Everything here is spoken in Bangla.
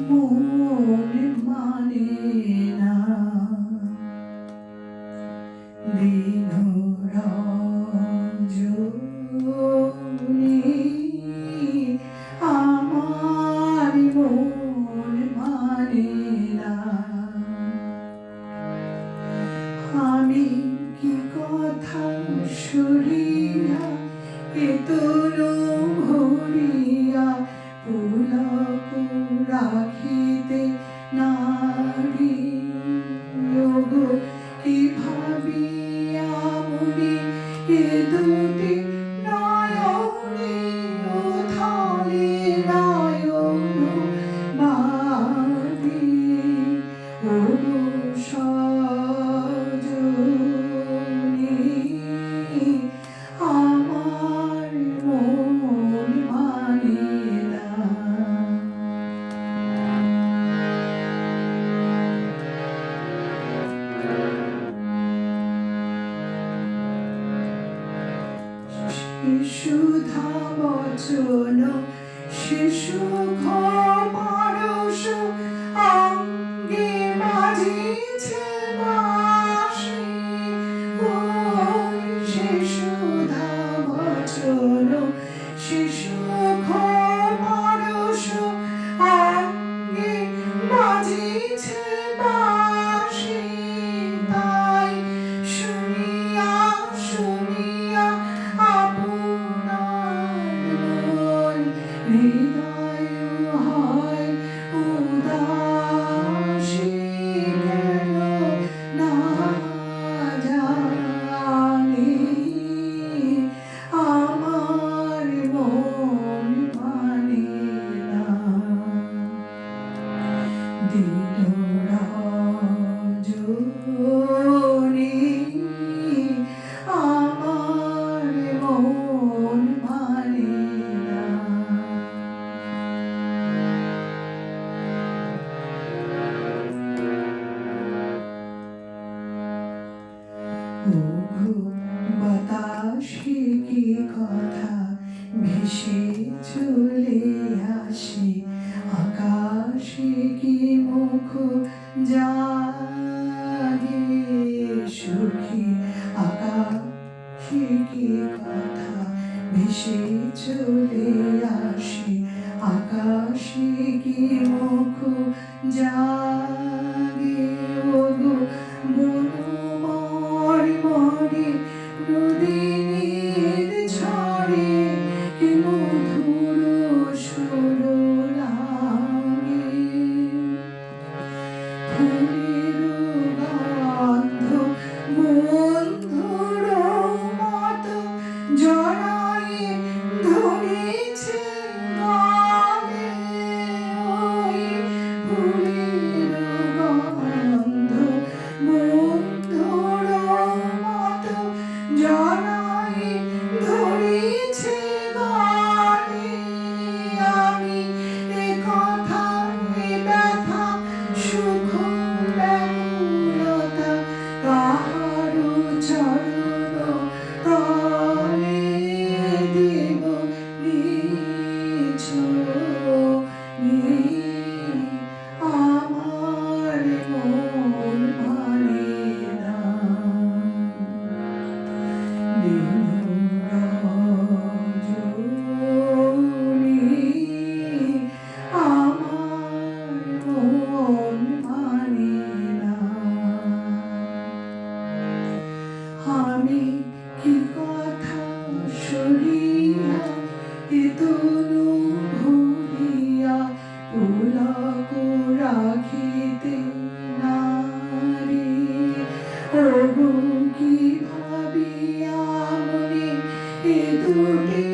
মন মানে না দিন রজনী আমার মন মানে না আমি কি কথা শুনিয়া এ তনু ভরিয়া পুলক রাখিতে নারী ওগো কি ভাবিয়া মনে এ দুটি নয়নে উথালে নয়ন বাদী ওগো সজনী আমার মন মানে না সুধা বচন শিশু পরশ অঙ্গে বাজিছে বাঁশি ওই সে সুধা বচন শিশু পরশ অঙ্গে বাজিছে বাঁশি তাই শুনিয়া শুনিয়া হৃদয় হয় উদাসী কেন না জানি আমার মন মানে না দিন রজনী আমার মন মানে না বাতাসে কি কথা ভেসে চলে আসে আকাশে কি মুখ জাগে সুখী আকাশে কি কথা ভেসে চলে আসে আকাশে কি মুখ জাগে ওগো মরে নদীর ঝড়ে কি মধুর সুর লাগে ফুলের গন্ধ বন্ধুর মতো জড়ায়ে ধরেছে গালে ওই ফুলের গন্ধ বন্ধুর মতো জড়ায়ে ধরেছে গালে আমি এ কথা এ ব্যথা সুখ ব্যাকুলতা কাহারো চরণ তলে দেব নিছনি আমার মন মানে না দিন রজনী আমার মন মানে না আমি কি কথা শুনিয়া এ তনু ভরিয়া পুলক রাখিতে নারী ওগো কি ভাবিয়া মনে এ দুটি